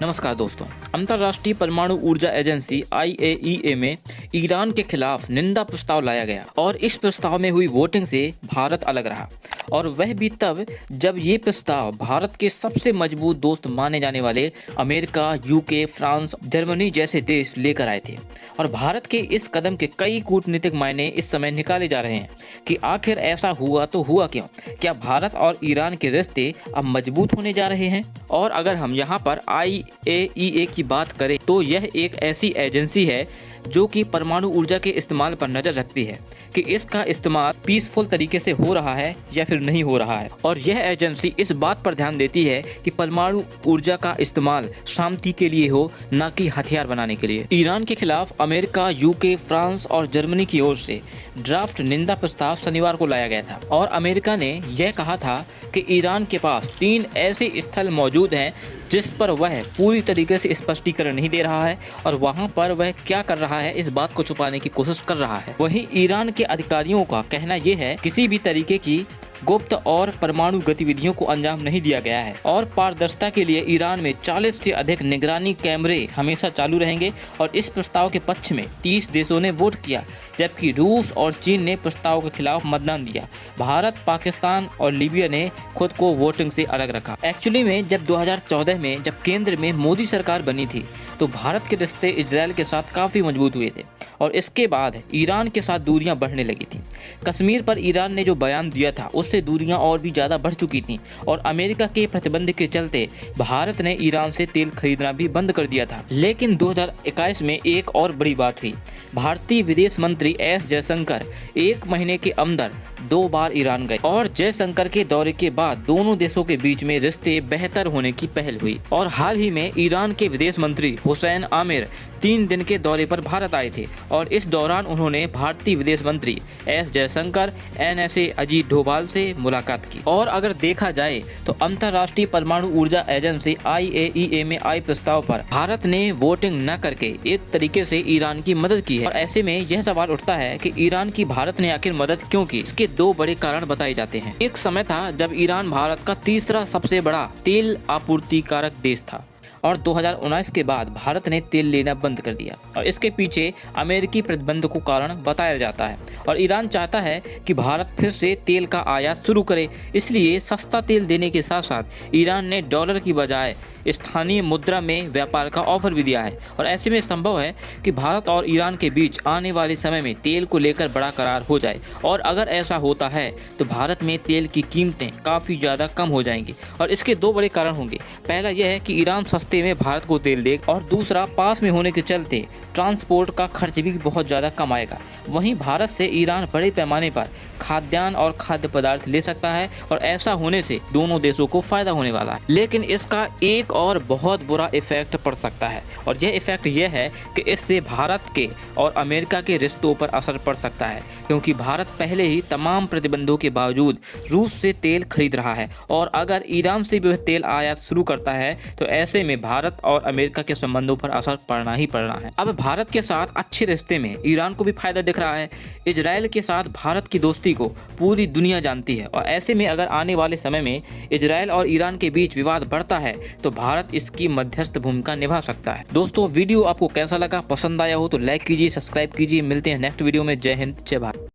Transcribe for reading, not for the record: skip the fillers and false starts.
नमस्कार दोस्तों। अंतर्राष्ट्रीय परमाणु ऊर्जा एजेंसी IAEA में ईरान के खिलाफ निंदा प्रस्ताव लाया गया और इस प्रस्ताव में हुई वोटिंग से भारत अलग रहा, और वह भी तब जब ये प्रस्ताव भारत के सबसे मजबूत दोस्त माने जाने वाले अमेरिका, UK, फ्रांस, जर्मनी जैसे देश लेकर आए थे। और भारत के इस कदम के कई कूटनीतिक मायने इस समय निकाले जा रहे हैं कि आखिर ऐसा हुआ तो हुआ क्यों? क्या भारत और ईरान के रिश्ते अब मजबूत होने जा रहे हैं? और अगर हम यहाँ पर IAEA की बात करें तो यह एक ऐसी एजेंसी है जो कि परमाणु ऊर्जा के इस्तेमाल पर नज़र रखती है कि इसका इस्तेमाल पीसफुल तरीके से हो रहा है या फिर नहीं हो रहा है। और यह एजेंसी इस बात पर ध्यान देती है कि परमाणु ऊर्जा का इस्तेमाल शांति के लिए हो, न कि हथियार बनाने के लिए। ईरान के खिलाफ अमेरिका, UK, फ्रांस और जर्मनी की ओर से ड्राफ्ट निंदा प्रस्ताव शनिवार को लाया गया था और अमेरिका ने यह कहा था कि ईरान के पास 3 ऐसे स्थल मौजूद हैं जिस पर वह पूरी तरीके से स्पष्टीकरण नहीं दे रहा है और वहां पर वह क्या कर रहा है इस बात को छुपाने की कोशिश कर रहा है। वहीं ईरान के अधिकारियों का कहना यह है किसी भी तरीके की गुप्त और परमाणु गतिविधियों को अंजाम नहीं दिया गया है और पारदर्शिता के लिए ईरान में 40 से अधिक निगरानी कैमरे हमेशा चालू रहेंगे। और इस प्रस्ताव के पक्ष में 30 देशों ने वोट किया, जबकि रूस और चीन ने प्रस्ताव के खिलाफ मतदान दिया। भारत, पाकिस्तान और लीबिया ने खुद को वोटिंग से अलग रखा। एक्चुअली में जब 2014 में जब केंद्र में मोदी सरकार बनी थी तो भारत के रिश्ते इजराइल के साथ काफ़ी मजबूत हुए थे और इसके बाद ईरान के साथ दूरियां बढ़ने लगी थी। कश्मीर पर ईरान ने जो बयान दिया था उससे दूरियां और भी ज़्यादा बढ़ चुकी थीं और अमेरिका के प्रतिबंध के चलते भारत ने ईरान से तेल खरीदना भी बंद कर दिया था। लेकिन 2021 में एक और बड़ी बात हुई। भारतीय विदेश मंत्री S जयशंकर 1 महीने के अंदर 2 बार ईरान गए और जयशंकर के दौरे के बाद दोनों देशों के बीच में रिश्ते बेहतर होने की पहल हुई। और हाल ही में ईरान के विदेश मंत्री हुसैन आमिर 3 दिन के दौरे पर भारत आए थे और इस दौरान उन्होंने भारतीय विदेश मंत्री S जयशंकर, NSA अजीत डोभाल से मुलाकात की। और अगर देखा जाए तो अंतर्राष्ट्रीय परमाणु ऊर्जा एजेंसी IAEA में आए प्रस्ताव पर भारत ने वोटिंग न करके एक तरीके से ईरान की मदद की है। और ऐसे में यह सवाल उठता है कि ईरान की भारत ने आखिर मदद क्यों की? इसके 2 बड़े कारण बताए जाते हैं। एक समय था जब ईरान भारत का तीसरा सबसे बड़ा तेल आपूर्तिकारक देश था और 2019 के बाद भारत ने तेल लेना बंद कर दिया और इसके पीछे अमेरिकी प्रतिबंध को कारण बताया जाता है। और ईरान चाहता है कि भारत फिर से तेल का आयात शुरू करे, इसलिए सस्ता तेल देने के साथ साथ ईरान ने डॉलर की बजाय स्थानीय मुद्रा में व्यापार का ऑफर भी दिया है। और ऐसे में संभव है कि भारत और ईरान के बीच आने वाले समय में तेल को लेकर बड़ा करार हो जाए और अगर ऐसा होता है तो भारत में तेल की कीमतें काफ़ी ज़्यादा कम हो जाएंगी। और इसके 2 बड़े कारण होंगे। पहला यह है कि ईरान सस्ते में भारत को तेल देगा और दूसरा पास में होने के चलते ट्रांसपोर्ट का खर्च भी बहुत ज़्यादा कम आएगा। वहीं भारत से ईरान बड़े पैमाने पर खाद्यान्न और खाद्य पदार्थ ले सकता है और ऐसा होने से दोनों देशों को फायदा होने वाला है। लेकिन इसका एक और बहुत बुरा इफेक्ट पड़ सकता है और यह इफेक्ट यह है कि इससे भारत के और अमेरिका के रिश्तों पर असर पड़ सकता है, क्योंकि भारत पहले ही तमाम प्रतिबंधों के बावजूद रूस से तेल खरीद रहा है और अगर ईरान से भी वह तेल आयात शुरू करता है तो ऐसे में भारत और अमेरिका के संबंधों पर असर पड़ना ही पड़ना है। अब भारत के साथ अच्छे रिश्ते में ईरान को भी फायदा दिख रहा है। इजराइल के साथ भारत की दोस्ती को पूरी दुनिया जानती है और ऐसे में अगर आने वाले समय में इजराइल और ईरान के बीच विवाद बढ़ता है तो भारत इसकी मध्यस्थ भूमिका निभा सकता है। दोस्तों, वीडियो आपको कैसा लगा? पसंद आया हो तो लाइक कीजिए, सब्सक्राइब कीजिए। मिलते हैं नेक्स्ट वीडियो में। जय हिंद, जय भारत।